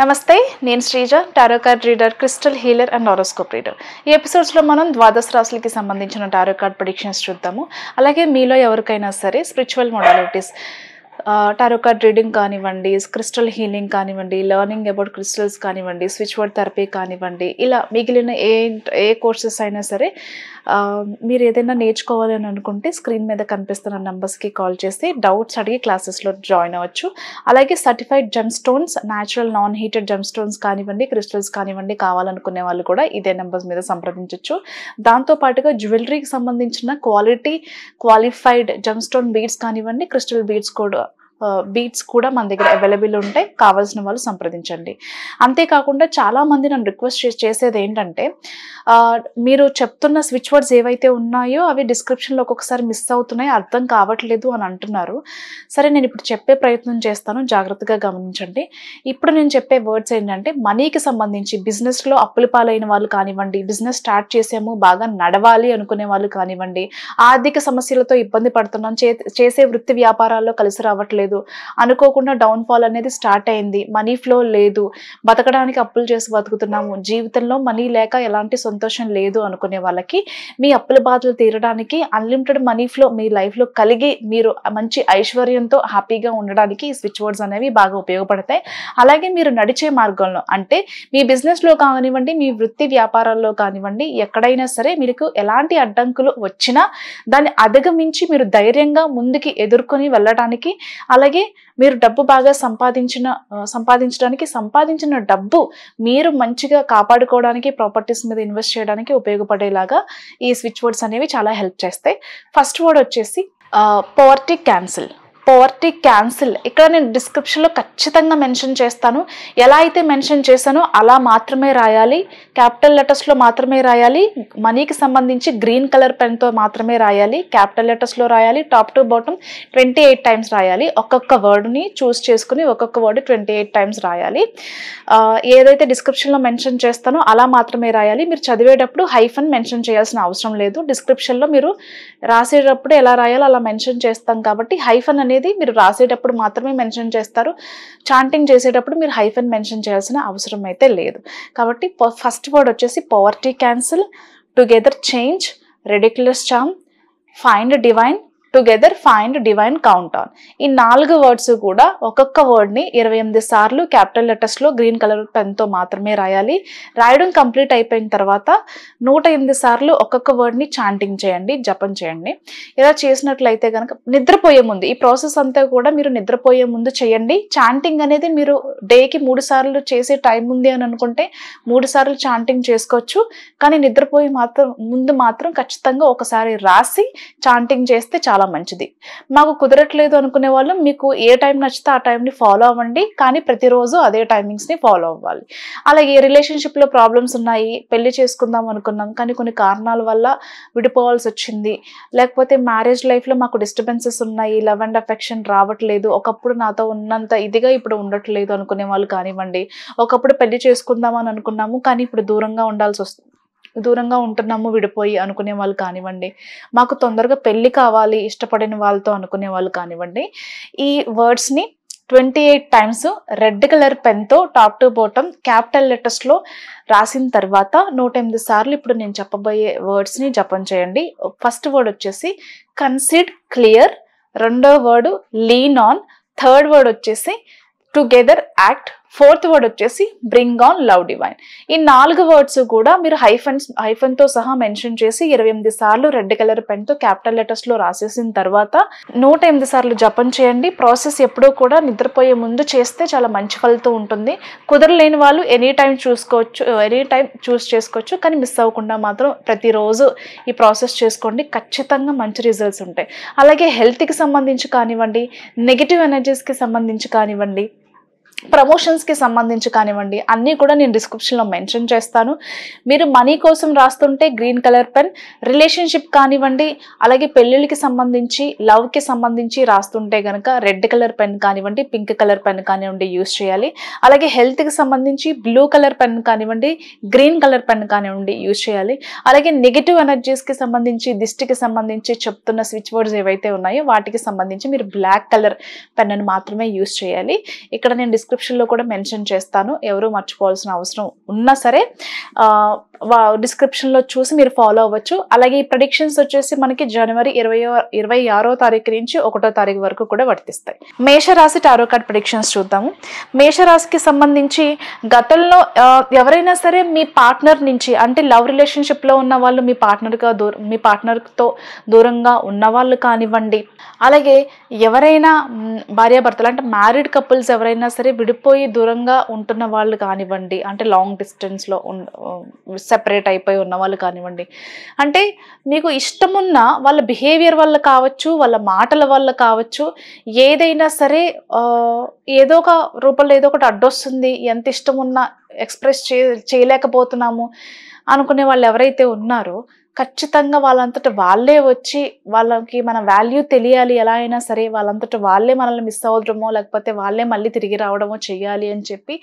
నమస్తే, నేను Sreeja, tarot card reader, crystal healer and horoscope reader. ఈ ఎపిసోడ్స్లో మనం ద్వాదశ రాశులకి సంబంధించిన టారో కార్డ్ ప్రెడిక్షన్స్ చూద్దాము. అలాగే మీలో ఎవరికైనా సరే spiritual modalities, tarot card reading కానివ్వండి, క్రిస్టల్ హీలింగ్ కానివ్వండి, లెర్నింగ్ అబౌట్ క్రిస్టల్స్ కానివ్వండి, స్విచ్ వర్డ్ థెరపీ కానివ్వండి, ఇలా మిగిలిన ఏ కోర్సెస్ అయినా సరే మీరు ఏదైనా నేర్చుకోవాలి అని అనుకుంటే స్క్రీన్ మీద కనిపిస్తున్న నెంబర్స్కి కాల్ చేసి డౌట్స్ అడిగి క్లాసెస్లో జాయిన్ అవ్వచ్చు. అలాగే certified gem stones, natural non heated gem stones కానివ్వండి, క్రిస్టల్స్ కానివ్వండి కావాలనుకునే వాళ్ళు కూడా ఇదే నెంబర్స్ మీద సంప్రదించవచ్చు. దాంతోపాటుగా జ్యువెలరీకి సంబంధించిన క్వాలిఫైడ్ జెమ్ స్టోన్ బీడ్స్ కానివ్వండి, క్రిస్టల్ బీడ్స్ కూడా మన దగ్గర అవైలబుల్ ఉంటాయి. కావాల్సిన వాళ్ళు సంప్రదించండి. అంతేకాకుండా చాలామంది నన్ను రిక్వెస్ట్ చేసేది ఏంటంటే, మీరు చెప్తున్న స్విచ్ వర్డ్స్ ఏవైతే ఉన్నాయో అవి డిస్క్రిప్షన్లో ఒక్కొక్కసారి మిస్ అవుతున్నాయి, అర్థం కావట్లేదు అని అంటున్నారు. సరే, నేను ఇప్పుడు చెప్పే ప్రయత్నం చేస్తాను, జాగ్రత్తగా గమనించండి. ఇప్పుడు నేను చెప్పే వర్డ్స్ ఏంటంటే, మనీకి సంబంధించి బిజినెస్లో అప్పుల పాలైన వాళ్ళు కానివ్వండి, బిజినెస్ స్టార్ట్ చేసాము బాగా నడవాలి అనుకునే వాళ్ళు కానివ్వండి, ఆర్థిక సమస్యలతో ఇబ్బంది పడుతున్నాం, చేసే వృత్తి వ్యాపారాల్లో కలిసి రావట్లేదు, అనుకోకుండా డౌన్ ఫాల్ అనేది స్టార్ట్ అయింది, మనీ ఫ్లో లేదు, బతకడానికి అప్పులు చేసి బతుకుతున్నాము, జీవితంలో మనీ లేక ఎలాంటి సంతోషం లేదు అనుకునే వాళ్ళకి మీ అప్పుల బాధలు తీరడానికి, అన్లిమిటెడ్ మనీ ఫ్లో మీ లైఫ్లో కలిగి మీరు మంచి ఐశ్వర్యంతో హ్యాపీగా ఉండడానికి ఈ స్విచ్ వర్డ్స్ అనేవి బాగా ఉపయోగపడతాయి. అలాగే మీరు నడిచే మార్గంలో, అంటే మీ బిజినెస్లో కానివ్వండి, మీ వృత్తి వ్యాపారాల్లో కానివ్వండి, ఎక్కడైనా సరే మీకు ఎలాంటి అడ్డంకులు వచ్చినా దాన్ని అధిగమించి మీరు ధైర్యంగా ముందుకి ఎదుర్కొని వెళ్ళడానికి, అలాగే మీరు డబ్బు బాగా సంపాదించిన డబ్బు మీరు మంచిగా కాపాడుకోవడానికి, ప్రాపర్టీస్ మీద ఇన్వెస్ట్ చేయడానికి ఉపయోగపడేలాగా ఈ స్విచ్ వర్డ్స్ అనేవి చాలా హెల్ప్ చేస్తాయి. ఫస్ట్ వర్డ్ వచ్చేసి పోవర్టీ క్యాన్సిల్. ఇక్కడ నేను డిస్క్రిప్షన్లో ఖచ్చితంగా మెన్షన్ చేస్తాను. ఎలా అయితే మెన్షన్ చేశానో అలా మాత్రమే రాయాలి, క్యాపిటల్ లెటర్స్లో మాత్రమే రాయాలి, మనీకి సంబంధించి గ్రీన్ కలర్ పెన్తో మాత్రమే రాయాలి, క్యాపిటల్ లెటర్స్లో రాయాలి, టాప్ టు బాటమ్ 28 టైమ్స్ రాయాలి. ఒక్కొక్క వర్డ్ని చూస్ చేసుకుని ఒక్కొక్క వర్డ్ 28 టైమ్స్ రాయాలి. ఏదైతే డిస్క్రిప్షన్లో మెన్షన్ చేస్తానో అలా మాత్రమే రాయాలి. మీరు చదివేటప్పుడు హైఫన్ మెన్షన్ చేయాల్సిన అవసరం లేదు. డిస్క్రిప్షన్లో మీరు రాసేటప్పుడు ఎలా రాయాలో అలా మెన్షన్ చేస్తాం కాబట్టి హైఫన్ అనేది మీరు రాసేటప్పుడు మాత్రమే మెన్షన్ చేస్తారు. చాంటింగ్ చేసేటప్పుడు మీరు హైఫన్ మెన్షన్ చేయాల్సిన అవసరం అయితే లేదు. కాబట్టి ఫస్ట్ వర్డ్ వచ్చేసి poverty cancel, together change, ridiculous charm, find divine, together find divine count on. ఈ 4 వర్డ్స్ కూడా ఒక్కొక్క వర్డ్ని 28 సార్లు క్యాపిటల్ లెటర్స్లో గ్రీన్ కలర్ పెన్తో మాత్రమే రాయాలి. రాయడం కంప్లీట్ అయిపోయిన తర్వాత 108 సార్లు ఒక్కొక్క వర్డ్ని చాంటింగ్ చేయండి, జపం చేయండి. ఇలా చేసినట్లయితే కనుక నిద్రపోయే ముందు, ఈ ప్రాసెస్ అంతా కూడా మీరు నిద్రపోయే ముందు చేయండి. చాంటింగ్ అనేది మీరు డేకి 3 సార్లు చేసే టైం ఉంది అని అనుకుంటే 3 సార్లు చాంటింగ్ చేసుకోవచ్చు. కానీ నిద్రపోయే ముందు మాత్రం ఖచ్చితంగా ఒకసారి రాసి చాంటింగ్ చేస్తే చాలా మంచిది. మాకు కుదరట్లేదు అనుకునే వాళ్ళు మీకు ఏ టైం నచ్చితే ఆ టైంని ఫాలో అవ్వండి, కానీ ప్రతిరోజు అదే టైమింగ్స్ని ఫాలో అవ్వాలి. అలాగే రిలేషన్షిప్లో ప్రాబ్లమ్స్ ఉన్నాయి, పెళ్లి చేసుకుందాం అనుకున్నాం కానీ కొన్ని కారణాల వల్ల విడిపోవాల్సి వచ్చింది, లేకపోతే మ్యారేజ్ లైఫ్లో మాకు డిస్టర్బెన్సెస్ ఉన్నాయి, లవ్ అండ్ అఫెక్షన్ రావట్లేదు, ఒకప్పుడు నాతో ఉన్నంత ఇదిగా ఇప్పుడు ఉండట్లేదు అనుకునే వాళ్ళు కానివ్వండి, ఒకప్పుడు పెళ్లి చేసుకుందాం అని అనుకున్నాము కానీ ఇప్పుడు దూరంగా ఉంటున్నాము విడిపోయి అనుకునే వాళ్ళు కానివ్వండి, మాకు తొందరగా పెళ్లి కావాలి ఇష్టపడిన వాళ్ళతో అనుకునే వాళ్ళు కానివ్వండి, ఈ వర్డ్స్ని 28 టైమ్స్ రెడ్ కలర్ పెన్తో టాప్ టు బాటమ్ క్యాపిటల్ లెటర్స్లో రాసిన తర్వాత 108 సార్లు ఇప్పుడు నేను చెప్పబోయే వర్డ్స్ని జపం చేయండి. ఫస్ట్ వర్డ్ వచ్చేసి కన్సిడ్ క్లియర్, రెండో word lean on, third word వచ్చేసి టుగెదర్ యాక్ట్, ఫోర్త్ వర్డ్ వచ్చేసి బ్రింగ్ ఆన్ లవ్ డివైన్. ఈ 4 వర్డ్స్ కూడా మీరు హైఫన్తో సహా మెన్షన్ చేసి 28 సార్లు రెడ్ కలర్ పెన్తో క్యాపిటల్ లెటర్స్లో రాసేసిన తర్వాత 108 సార్లు జపం చేయండి. ప్రాసెస్ ఎప్పుడూ కూడా నిద్రపోయే ముందు చేస్తే చాలా మంచి ఫలితం ఉంటుంది. కుదరలేని వాళ్ళు ఎనీ టైం చూస్ చేసుకోవచ్చు, కానీ మిస్ అవ్వకుండా మాత్రం ప్రతిరోజు ఈ ప్రాసెస్ చేసుకోండి, ఖచ్చితంగా మంచి రిజల్ట్స్ ఉంటాయి. అలాగే హెల్త్కి సంబంధించి కానివ్వండి, నెగిటివ్ ఎనర్జీస్కి సంబంధించి కానివ్వండి, ప్రమోషన్స్కి సంబంధించి కానివ్వండి, అన్నీ కూడా నేను డిస్క్రిప్షన్లో మెన్షన్ చేస్తాను. మీరు మనీ కోసం రాస్తుంటే గ్రీన్ కలర్ పెన్, రిలేషన్షిప్ కానివ్వండి, అలాగే పెళ్ళిళ్ళకి సంబంధించి లవ్కి సంబంధించి రాస్తుంటే కనుక రెడ్ కలర్ పెన్ కానివ్వండి, పింక్ కలర్ పెన్ కానివ్వండి యూస్ చేయాలి. అలాగే హెల్త్కి సంబంధించి బ్లూ కలర్ పెన్ కానివ్వండి, గ్రీన్ కలర్ పెన్ కానివ్వండి యూస్ చేయాలి. అలాగే నెగిటివ్ ఎనర్జీస్కి సంబంధించి, దిష్టికి సంబంధించి చెప్తున్న స్విచ్ వర్డ్స్ ఏవైతే ఉన్నాయో వాటికి సంబంధించి మీరు బ్లాక్ కలర్ పెన్ అని మాత్రమే యూస్ చేయాలి. ఇక్కడ నేను డిస్క్రిప్షన్లో కూడా మెన్షన్ చేస్తాను. ఎవరు మర్చిపోవాల్సిన అవసరం ఉన్నా సరే డిస్క్రిప్షన్లో చూసి మీరు ఫాలో అవ్వచ్చు. అలాగే ఈ ప్రెడిక్షన్స్ వచ్చేసి మనకి జనవరి 26వ తారీఖు నుంచి 1వ తారీఖు వరకు కూడా వర్తిస్తాయి. మేషరాశి టారో కార్డ్ ప్రెడిక్షన్స్ చూద్దాము. మేషరాశికి సంబంధించి గతంలో ఎవరైనా సరే మీ పార్ట్నర్ నుంచి, అంటే లవ్ రిలేషన్షిప్లో ఉన్న వాళ్ళు మీ పార్ట్నర్తో దూరంగా ఉన్నవాళ్ళు కానివ్వండి, అలాగే ఎవరైనా భార్యాభర్తలు అంటే మ్యారీడ్ కపుల్స్ ఎవరైనా సరే విడిపోయి దూరంగా ఉంటున్న వాళ్ళు కానివ్వండి, అంటే లాంగ్ డిస్టెన్స్లో సెపరేట్ అయిపోయి ఉన్న వాళ్ళు కానివ్వండి, అంటే మీకు ఇష్టమున్న వాళ్ళ బిహేవియర్ వల్ల కావచ్చు, వాళ్ళ మాటల వల్ల కావచ్చు, ఏదైనా సరే ఏదో ఒక రూపంలో ఏదో ఒకటి అడ్డొస్తుంది, ఎంత ఇష్టం ఉన్నా ఎక్స్ప్రెస్ చేయలేకపోతున్నాము అనుకునే వాళ్ళు ఎవరైతే ఉన్నారో ఖచ్చితంగా వాళ్ళంతట వాళ్ళే వచ్చి, వాళ్ళకి మన వాల్యూ తెలియాలి, ఎలా అయినా సరే వాళ్ళంతట వాళ్ళే మనల్ని మిస్ అవ్వడమో లేకపోతే వాళ్ళే మళ్ళీ తిరిగి రావడమో చెయ్యాలి అని చెప్పి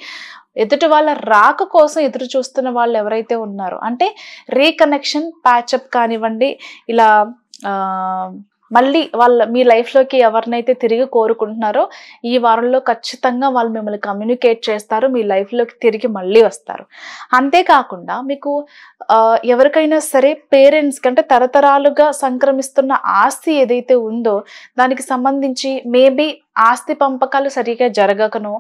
ఎదుటి వాళ్ళ రాక కోసం ఎదురు చూస్తున్న వాళ్ళు ఎవరైతే ఉన్నారో, అంటే రీకనెక్షన్, ప్యాచప్ కానివ్వండి, ఇలా మళ్ళీ మీ లైఫ్లోకి ఎవరినైతే తిరిగి కోరుకుంటున్నారో ఈ వారంలో ఖచ్చితంగా వాళ్ళు మిమ్మల్ని కమ్యూనికేట్ చేస్తారు, మీ లైఫ్లోకి తిరిగి మళ్ళీ వస్తారు. అంతేకాకుండా మీకు ఎవరికైనా సరే పేరెంట్స్కి, అంటే తరతరాలుగా సంక్రమిస్తున్న ఆస్తి ఏదైతే ఉందో దానికి సంబంధించి మేబీ ఆస్తి పంపకాలు సరిగా జరగకనో,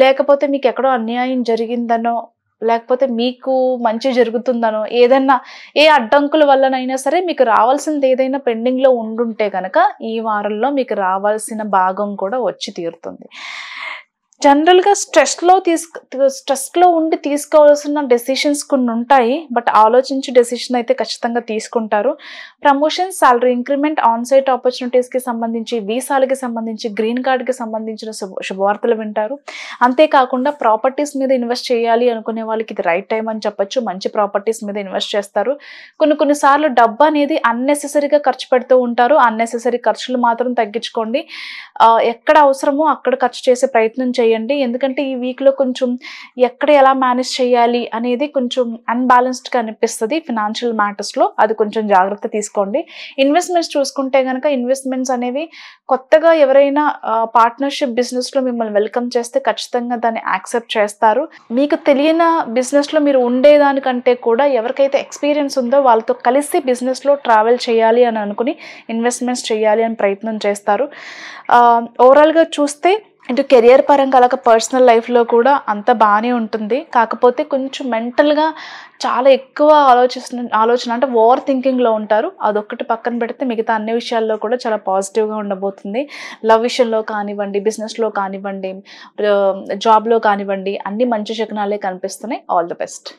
లేకపోతే మీకు ఎక్కడో అన్యాయం జరిగిందనో, లేకపోతే మీకు మంచి జరుగుతుందనో, ఏదైనా ఏ అడ్డంకుల వల్లనైనా సరే మీకు రావాల్సింది ఏదైనా పెండింగ్లో ఉండుంటే కనుక ఈ వారంలో మీకు రావాల్సిన భాగం కూడా వచ్చి తీరుతుంది. జనరల్గా స్ట్రెస్లో ఉండి తీసుకోవాల్సిన డెసిషన్స్ కొన్ని ఉంటాయి, బట్ ఆలోచించి డెసిషన్ అయితే ఖచ్చితంగా తీసుకుంటారు. ప్రమోషన్, సాలరీ ఇంక్రిమెంట్, ఆన్సైట్ ఆపర్చునిటీస్కి సంబంధించి, వీసాలకి సంబంధించి, గ్రీన్ కార్డ్కి సంబంధించిన శుభవార్తలు వింటారు. అంతేకాకుండా ప్రాపర్టీస్ మీద ఇన్వెస్ట్ చేయాలి అనుకునే వాళ్ళకి ఇది రైట్ టైం అని చెప్పొచ్చు. మంచి ప్రాపర్టీస్ మీద ఇన్వెస్ట్ చేస్తారు. కొన్నిసార్లు డబ్బు అనేది అన్నెసెసరీగా ఖర్చు పెడుతూ ఉంటారు. అన్నెసెసరీ ఖర్చులు మాత్రం తగ్గించుకోండి. ఎక్కడ అవసరమో అక్కడ ఖర్చు చేసే ప్రయత్నం చేయండి. ఎందుకంటే ఈ వీక్లో కొంచెం ఎక్కడ ఎలా మేనేజ్ చేయాలి అనేది కొంచెం అన్బ్యాలెన్స్డ్గా అనిపిస్తుంది ఫినాన్షియల్ మ్యాటర్స్లో. అది కొంచెం జాగ్రత్త తీసుకోండి. ఇన్వెస్ట్మెంట్స్ చూసుకుంటే కనుక ఇన్వెస్ట్మెంట్స్ అనేవి కొత్తగా ఎవరైనా పార్ట్నర్షిప్ బిజినెస్లో మిమ్మల్ని వెల్కమ్ చేస్తే ఖచ్చితంగా దాన్ని యాక్సెప్ట్ చేస్తారు. మీకు తెలియని బిజినెస్లో మీరు ఉండేదానికంటే కూడా ఎవరికైతే ఎక్స్పీరియన్స్ ఉందో వాళ్ళతో కలిసి బిజినెస్లో ట్రావెల్ చేయాలి అని అనుకుని ఇన్వెస్ట్మెంట్స్ చేయాలి అని ప్రయత్నం చేస్తారు. ఓవరాల్గా చూస్తే ఇటు కెరియర్ పరంగా అలాగే పర్సనల్ లైఫ్లో కూడా అంత బాగానే ఉంటుంది. కాకపోతే కొంచెం మెంటల్గా చాలా ఎక్కువ ఆలోచన అంటే ఓవర్ థింకింగ్లో ఉంటారు. అదొక్కటి పక్కన పెడితే మిగతా అన్ని విషయాల్లో కూడా చాలా పాజిటివ్గా ఉండబోతుంది. లవ్ విషయంలో కానివ్వండి, బిజినెస్లో కానివ్వండి, జాబ్లో కానివ్వండి, అన్ని మంచి శకునాలే కనిపిస్తున్నాయి. All the best.